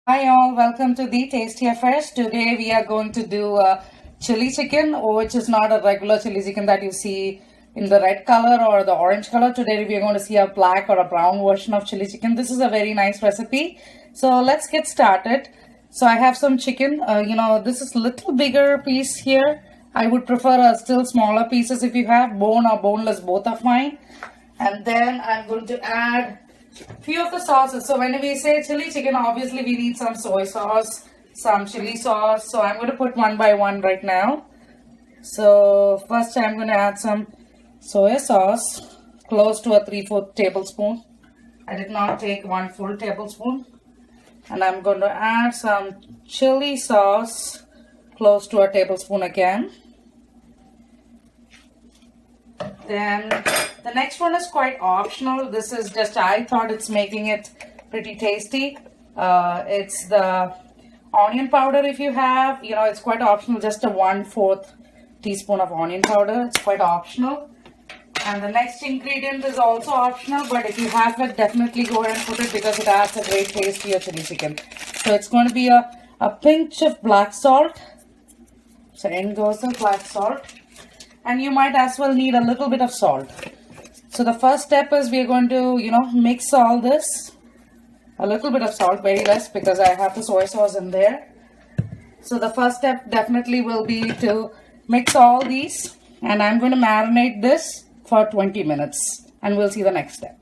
Hi all, welcome to the Tasty Affairs. Today we are going to do a chili chicken, which is not a regular chili chicken that you see in the red color or the orange color. Today we are going to see a black or a brown version of chili chicken. This is a very nice recipe. So let's get started. So I have some chicken. This is a little bigger piece here. I would prefer a still smaller pieces if you have. Bone or boneless, both are fine. And then I'm going to add few of the sauces. So when we say chili chicken, obviously we need some soy sauce, some chili sauce. So I'm going to put one by one right now. So first I'm going to add some soy sauce, close to a 3/4 tablespoon. I did not take one full tablespoon. And I'm going to add some chili sauce, close to a tablespoon again. Then the next one is quite optional. This is just, I thought it's making it pretty tasty. It's the onion powder. If you have, it's quite optional. Just a 1/4 teaspoon of onion powder. It's quite optional. And the next ingredient is also optional, but if you have it, definitely go ahead and put it because it adds a great taste to your chili chicken. So it's going to be a pinch of black salt. So in goes the black salt. And you might as well need a little bit of salt. So the first step is we're going to, mix all this. A little bit of salt, very less because I have the soy sauce in there. So the first step definitely will be to mix all these. And I'm going to marinate this for 20 minutes. And we'll see the next step.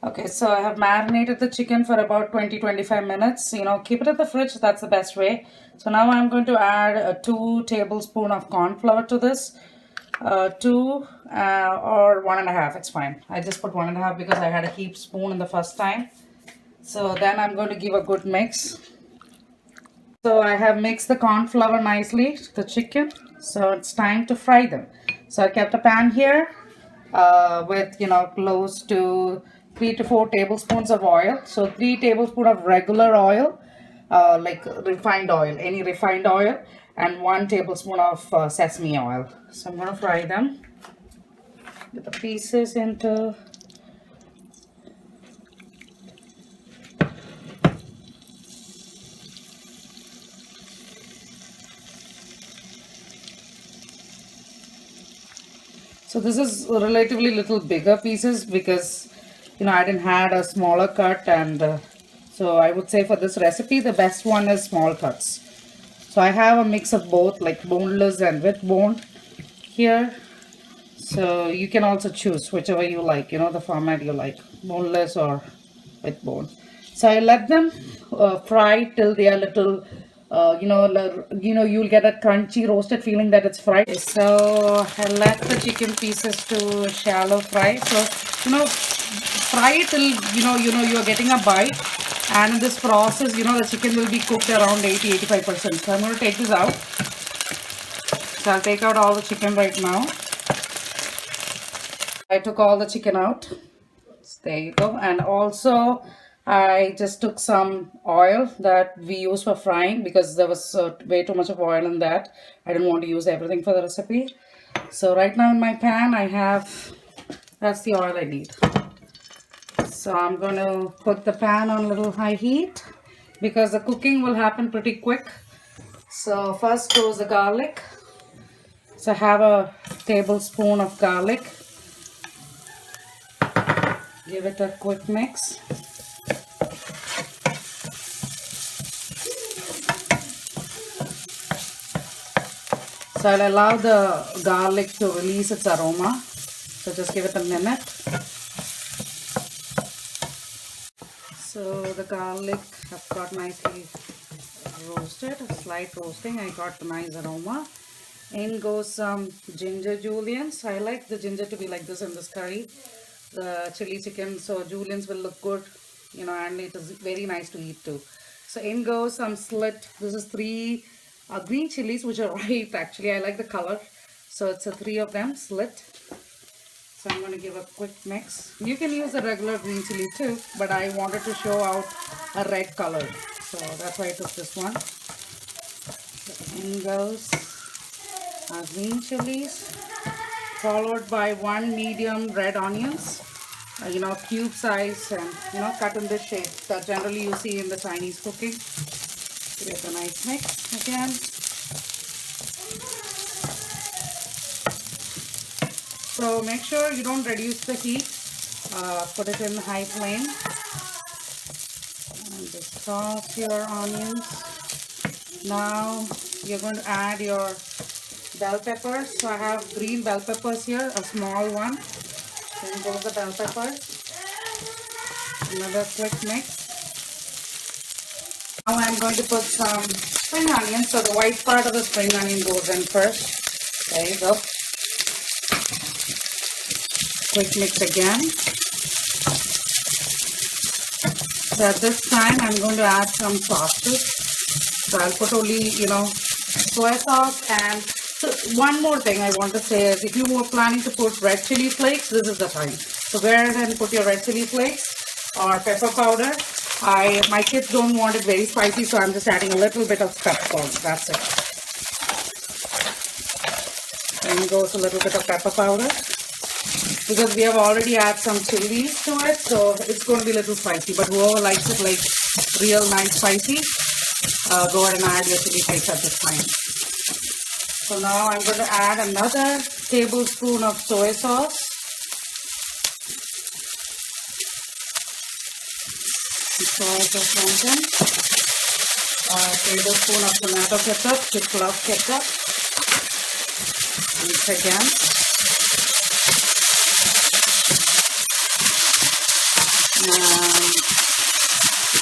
Okay, so I have marinated the chicken for about 20-25 minutes. Keep it at the fridge. That's the best way. So now I'm going to add a 2 tablespoons of corn flour to this. 2 or 1.5. It's fine. I just put 1.5 because I had a heap spoon in the first time. So then I'm going to give a good mix. So I have mixed the corn flour nicely to the chicken. So it's time to fry them. So I kept a pan here with close to 3 to 4 tablespoons of oil. So 3 tablespoons of regular oil, like refined oil, any refined oil, and 1 tablespoon of sesame oil. So I'm going to fry them. Get the pieces into. So this is relatively little bigger pieces because I didn't had a smaller cut, and so I would say for this recipe the best one is small cuts. So I have a mix of both, like boneless and with bone here. So you can also choose whichever you like, the format you like, boneless or with bone. So I let them fry till they are little, you'll get a crunchy roasted feeling that it's fried. So I let the chicken pieces to shallow fry. So fry it till you're getting a bite. And in this process, the chicken will be cooked around 80-85%. So I'm going to take this out. So I'll take out all the chicken right now. I took all the chicken out. So there you go. And also I just took some oil that we use for frying because there was way too much of oil in that. I didn't want to use everything for the recipe. So right now in my pan I have, that's the oil I need. So I'm going to put the pan on a little high heat because the cooking will happen pretty quick. So first goes the garlic. So I have a tablespoon of garlic. Give it a quick mix. So I'll allow the garlic to release its aroma. So just give it a minute. So the garlic have got nicely roasted, slight roasting. I got the nice aroma. In goes some ginger julienne. I like the ginger to be like this in this curry. The chili chicken, so juliennes will look good, and it is very nice to eat too. So in goes some slit. This is 3 green chilies, which are ripe actually. I like the color. So it's a 3 of them slit. So I'm going to give a quick mix. You can use a regular green chili too, but I wanted to show out a red color. So that's why I took this one. So in goes green chilies, followed by 1 medium red onions. cube size and, cut in this shape that generally you see in the Chinese cooking. Give it a nice mix again. So make sure you don't reduce the heat. Put it in high flame. And just toss your onions. Now you're going to add your bell peppers. So I have green bell peppers here, a small one. Then go the bell peppers. Another quick mix. Now I'm going to put some spring onions. So the white part of the spring onion goes in first. There you go. Quick mix again. So at this time I'm going to add some sauces. So I'll put only, soy sauce. And so one more thing I want to say is if you were planning to put red chili flakes, this is the time. So go ahead and put your red chili flakes or pepper powder. My kids don't want it very spicy, so I'm just adding a little bit of pepper powder. That's it. And goes a little bit of pepper powder. Because we have already added some chilies to it, so it's going to be a little spicy. But whoever likes it like real nice spicy, go ahead and add your chili flakes at this time. So now I'm going to add another tablespoon of soy sauce. Soy sauce and a tablespoon of tomato ketchup, kids love ketchup. Mix again.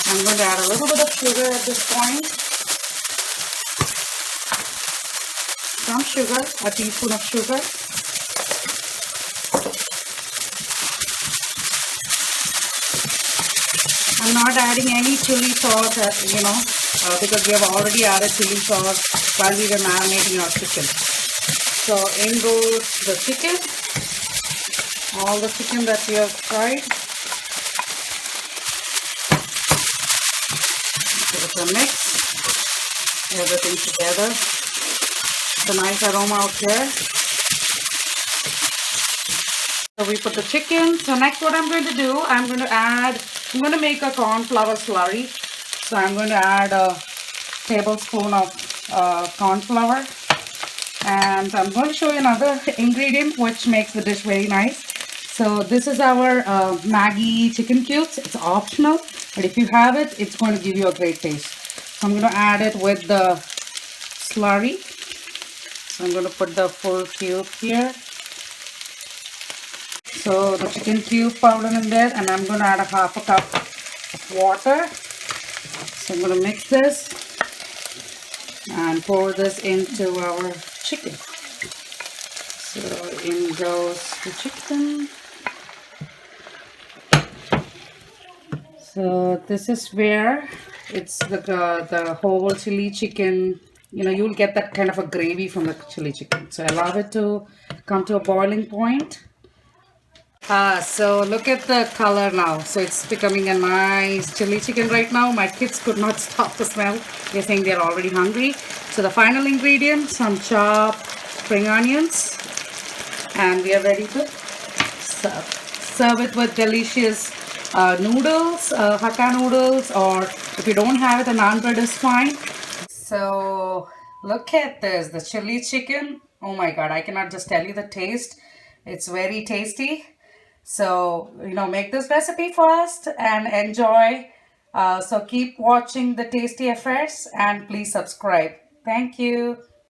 I'm going to add a little bit of sugar at this point. Some sugar, a teaspoon of sugar. I'm not adding any chili sauce, because we have already added chili sauce while we were marinating our chicken. So in goes the chicken, all the chicken that we have fried. Give it a mix, everything together. It's a nice aroma out here. So we put the chicken. So next what I'm going to do, I'm going to make a corn flour slurry. So I'm going to add a tablespoon of corn flour. And I'm going to show you another ingredient which makes the dish very nice. So this is our Maggi chicken cubes. It's optional, but if you have it, it's going to give you a great taste. So I'm going to add it with the slurry. So I'm going to put the full cube here. So the chicken cube powder in there, and I'm going to add a half a cup of water. So I'm going to mix this and pour this into our chicken. So in goes the chicken. So this is where it's the whole chili chicken, you'll get that kind of a gravy from the chili chicken. So allow it to come to a boiling point. So look at the color now. So it's becoming a nice chili chicken right now. My kids could not stop the smell. They're saying they're already hungry. So the final ingredient, some chopped spring onions. And we are ready to serve. Serve it with delicious noodles, Hakka noodles, or if you don't have it, a naan bread is fine. So look at this, the chili chicken. Oh my god, I cannot just tell you the taste. It's very tasty. So, make this recipe first and enjoy. So keep watching the Tasty Affairs and please subscribe. Thank you.